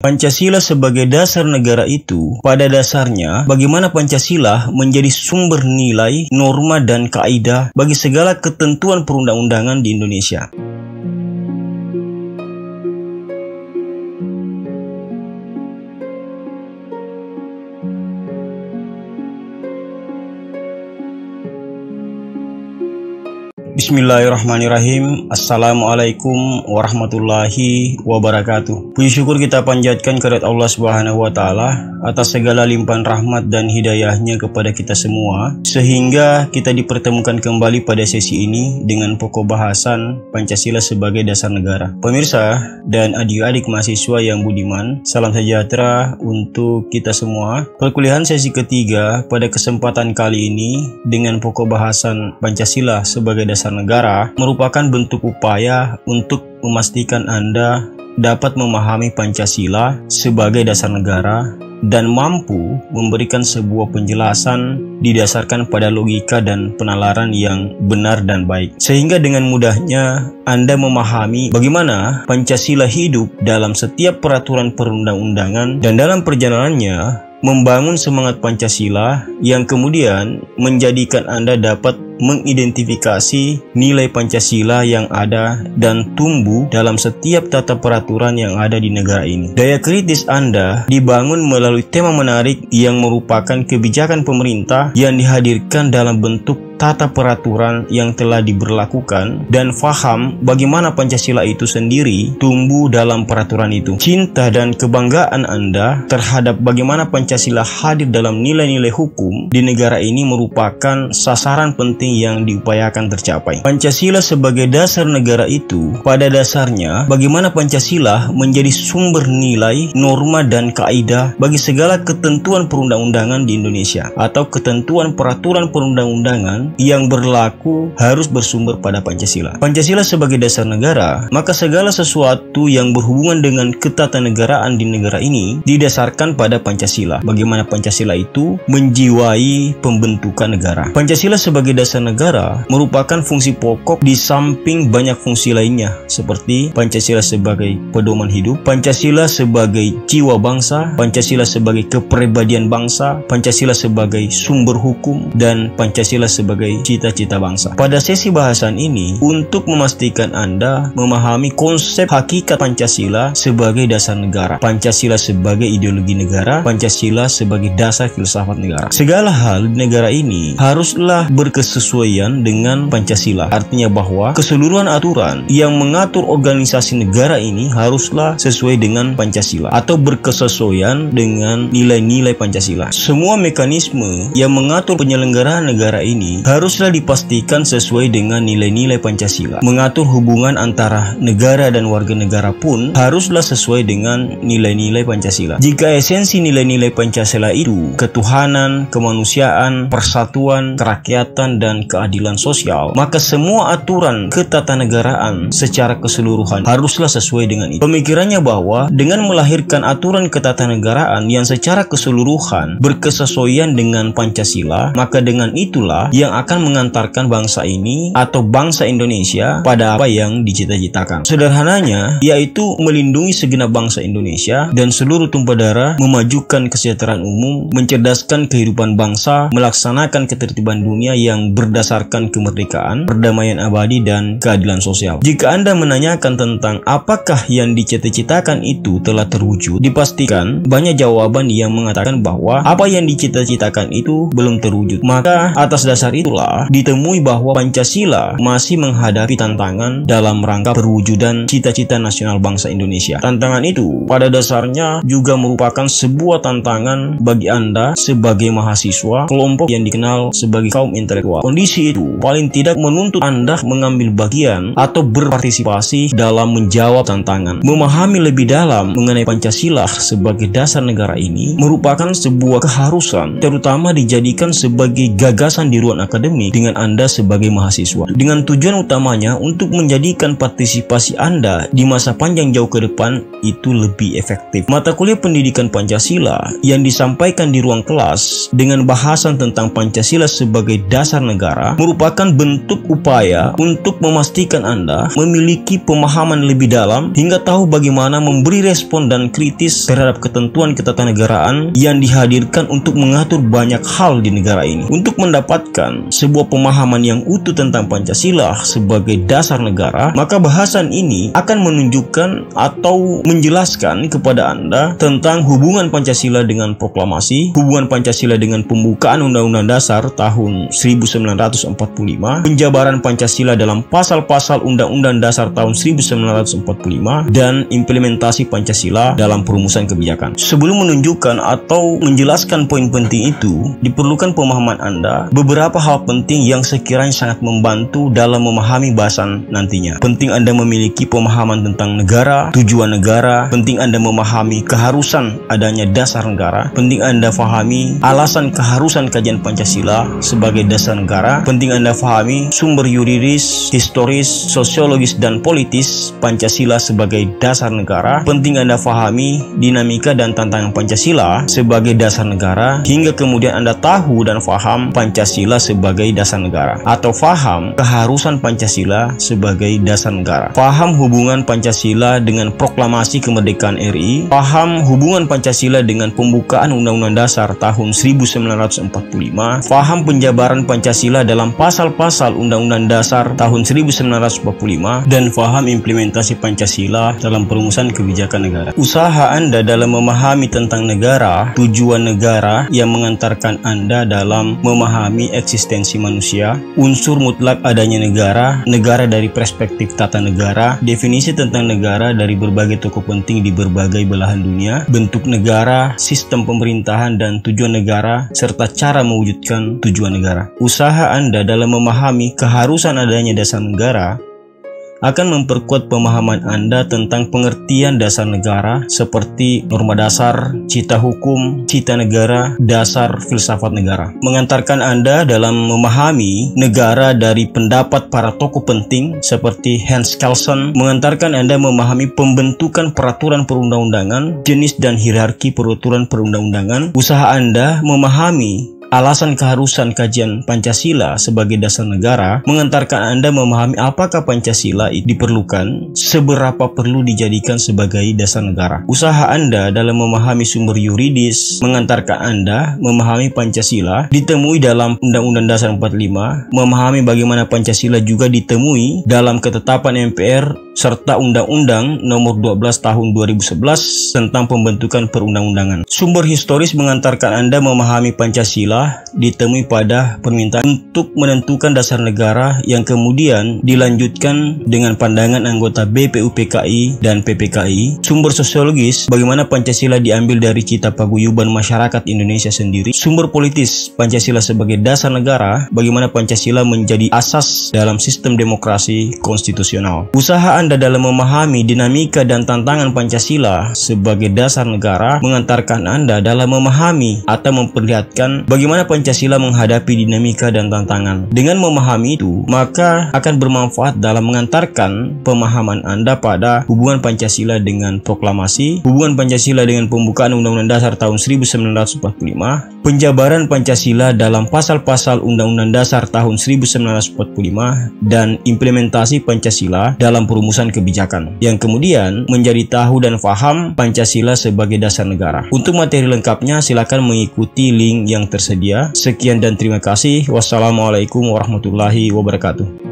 Pancasila sebagai dasar negara itu, pada dasarnya bagaimana Pancasila menjadi sumber nilai, norma, dan kaidah bagi segala ketentuan perundang-undangan di Indonesia. Bismillahirrahmanirrahim. Assalamualaikum warahmatullahi wabarakatuh. Puji syukur kita panjatkan kehadirat Allah Subhanahu wa Ta'ala atas segala limpahan rahmat dan hidayahnya kepada kita semua, sehingga kita dipertemukan kembali pada sesi ini dengan pokok bahasan Pancasila sebagai dasar negara. Pemirsa dan adik-adik mahasiswa yang budiman, salam sejahtera untuk kita semua. Perkuliahan sesi ketiga pada kesempatan kali ini dengan pokok bahasan Pancasila sebagai dasar negara merupakan bentuk upaya untuk memastikan Anda dapat memahami Pancasila sebagai dasar negara dan mampu memberikan sebuah penjelasan didasarkan pada logika dan penalaran yang benar dan baik, sehingga dengan mudahnya Anda memahami bagaimana Pancasila hidup dalam setiap peraturan perundang-undangan dan dalam perjalanannya membangun semangat Pancasila yang kemudian menjadikan Anda dapat mengidentifikasi nilai Pancasila yang ada dan tumbuh dalam setiap tata peraturan yang ada di negara ini. Daya kritis Anda dibangun melalui tema menarik yang merupakan kebijakan pemerintah yang dihadirkan dalam bentuk tata peraturan yang telah diberlakukan dan faham bagaimana Pancasila itu sendiri tumbuh dalam peraturan itu. Cinta dan kebanggaan Anda terhadap bagaimana Pancasila hadir dalam nilai-nilai hukum di negara ini merupakan sasaran penting yang diupayakan tercapai. Pancasila sebagai dasar negara itu, pada dasarnya bagaimana Pancasila menjadi sumber nilai, norma, dan kaidah bagi segala ketentuan perundang-undangan di Indonesia atau ketentuan peraturan perundang-undangan yang berlaku harus bersumber pada Pancasila. Pancasila sebagai dasar negara, maka segala sesuatu yang berhubungan dengan ketatanegaraan di negara ini didasarkan pada Pancasila. Bagaimana Pancasila itu menjiwai pembentukan negara. Pancasila sebagai dasar negara merupakan fungsi pokok di samping banyak fungsi lainnya, seperti Pancasila sebagai pedoman hidup, Pancasila sebagai jiwa bangsa, Pancasila sebagai kepribadian bangsa, Pancasila sebagai sumber hukum, dan Pancasila sebagai cita-cita bangsa. Pada sesi bahasan ini, untuk memastikan Anda memahami konsep hakikat Pancasila sebagai dasar negara, Pancasila sebagai ideologi negara, Pancasila sebagai dasar filsafat negara. Segala hal di negara ini haruslah berkesesuaian dengan Pancasila. Artinya bahwa keseluruhan aturan yang mengatur organisasi negara ini haruslah sesuai dengan Pancasila atau berkesesuaian dengan nilai-nilai Pancasila. Semua mekanisme yang mengatur penyelenggaraan negara ini haruslah dipastikan sesuai dengan nilai-nilai Pancasila. Mengatur hubungan antara negara dan warga negara pun haruslah sesuai dengan nilai-nilai Pancasila. Jika esensi nilai-nilai Pancasila itu ketuhanan, kemanusiaan, persatuan, kerakyatan, dan keadilan sosial, maka semua aturan ketatanegaraan secara keseluruhan haruslah sesuai dengan itu. Pemikirannya bahwa dengan melahirkan aturan ketatanegaraan yang secara keseluruhan berkesesuaian dengan Pancasila, maka dengan itulah yang akan mengantarkan bangsa ini atau bangsa Indonesia pada apa yang dicita-citakan. Sederhananya, yaitu melindungi segenap bangsa Indonesia dan seluruh tumpah darah, memajukan kesejahteraan umum, mencerdaskan kehidupan bangsa, melaksanakan ketertiban dunia yang berdasarkan kemerdekaan, perdamaian abadi, dan keadilan sosial. Jika Anda menanyakan tentang apakah yang dicita-citakan itu telah terwujud, dipastikan banyak jawaban yang mengatakan bahwa apa yang dicita-citakan itu belum terwujud. Maka atas dasar itulah ditemui bahwa Pancasila masih menghadapi tantangan dalam rangka perwujudan cita-cita nasional bangsa Indonesia. Tantangan itu pada dasarnya juga merupakan sebuah tantangan bagi Anda sebagai mahasiswa, kelompok yang dikenal sebagai kaum intelektual. Kondisi itu paling tidak menuntut Anda mengambil bagian atau berpartisipasi dalam menjawab tantangan. Memahami lebih dalam mengenai Pancasila sebagai dasar negara ini merupakan sebuah keharusan, terutama dijadikan sebagai gagasan di ruang akademik dengan Anda sebagai mahasiswa. Dengan tujuan utamanya untuk menjadikan partisipasi Anda di masa panjang jauh ke depan itu lebih efektif. Mata kuliah pendidikan Pancasila yang disampaikan di ruang kelas dengan bahasan tentang Pancasila sebagai dasar negara merupakan bentuk upaya untuk memastikan Anda memiliki pemahaman lebih dalam hingga tahu bagaimana memberi respon dan kritis terhadap ketentuan ketatanegaraan yang dihadirkan untuk mengatur banyak hal di negara ini. Untuk mendapatkan sebuah pemahaman yang utuh tentang Pancasila sebagai dasar negara, maka bahasan ini akan menunjukkan atau menjelaskan kepada Anda tentang hubungan Pancasila dengan proklamasi, hubungan Pancasila dengan pembukaan Undang-Undang Dasar tahun 1945, penjabaran Pancasila dalam pasal-pasal Undang-Undang Dasar tahun 1945, dan implementasi Pancasila dalam perumusan kebijakan. Sebelum menunjukkan atau menjelaskan poin penting itu, diperlukan pemahaman Anda beberapa hal penting yang sekiranya sangat membantu dalam memahami bahasan nantinya. Penting Anda memiliki pemahaman tentang negara, tujuan negara, penting Anda memahami keharusan adanya dasar negara, penting Anda fahami alasan keharusan kajian Pancasila sebagai dasar negara, penting Anda fahami sumber yuridis, historis, sosiologis, dan politis Pancasila sebagai dasar negara, penting Anda fahami dinamika dan tantangan Pancasila sebagai dasar negara, hingga kemudian Anda tahu dan faham Pancasila sebagai dasar negara, atau faham keharusan Pancasila sebagai dasar negara, faham hubungan Pancasila dengan proklamasi kemerdekaan RI, faham hubungan Pancasila dengan pembukaan Undang-Undang Dasar tahun 1945, faham penjabaran Pancasila dalam pasal-pasal Undang-Undang Dasar tahun 1945, dan faham implementasi Pancasila dalam perumusan kebijakan negara. Usaha Anda dalam memahami tentang negara, tujuan negara yang mengantarkan Anda dalam memahami eksistensi manusia, unsur mutlak adanya negara, negara dari perspektif tata negara, definisi tentang negara dari berbagai tokoh penting di berbagai belahan dunia, bentuk negara, sistem pemerintahan dan tujuan negara, serta cara mewujudkan tujuan negara. Usaha Anda dalam memahami keharusan adanya dasar negara akan memperkuat pemahaman Anda tentang pengertian dasar negara seperti norma dasar, cita hukum, cita negara, dasar filsafat negara. Mengantarkan Anda dalam memahami negara dari pendapat para tokoh penting seperti Hans Kelsen, mengantarkan Anda memahami pembentukan peraturan perundang-undangan, jenis dan hierarki peraturan perundang-undangan. Usaha Anda memahami alasan keharusan kajian Pancasila sebagai dasar negara mengantarkan Anda memahami apakah Pancasila diperlukan, seberapa perlu dijadikan sebagai dasar negara. Usaha Anda dalam memahami sumber yuridis mengantarkan Anda memahami Pancasila ditemui dalam Undang-Undang Dasar 45, memahami bagaimana Pancasila juga ditemui dalam ketetapan MPR serta Undang-Undang Nomor 12 Tahun 2011 tentang pembentukan perundang-undangan. Sumber historis mengantarkan Anda memahami Pancasila ditemui pada permintaan untuk menentukan dasar negara yang kemudian dilanjutkan dengan pandangan anggota BPUPKI dan PPKI. Sumber sosiologis, bagaimana Pancasila diambil dari cita paguyuban masyarakat Indonesia sendiri. Sumber politis, Pancasila sebagai dasar negara, bagaimana Pancasila menjadi asas dalam sistem demokrasi konstitusional. Usaha Anda dalam memahami dinamika dan tantangan Pancasila sebagai dasar negara mengantarkan Anda dalam memahami atau memperlihatkan bagaimana Pancasila menghadapi dinamika dan tantangan. Dengan memahami itu, maka akan bermanfaat dalam mengantarkan pemahaman Anda pada hubungan Pancasila dengan proklamasi, hubungan Pancasila dengan pembukaan Undang-Undang Dasar tahun 1945, penjabaran Pancasila dalam pasal-pasal Undang-Undang Dasar tahun 1945, dan implementasi Pancasila dalam perumusan kebijakan, yang kemudian menjadi tahu dan faham Pancasila sebagai dasar negara. Untuk materi lengkapnya, silakan mengikuti link yang tersedia. Sekian dan terima kasih. Wassalamualaikum warahmatullahi wabarakatuh.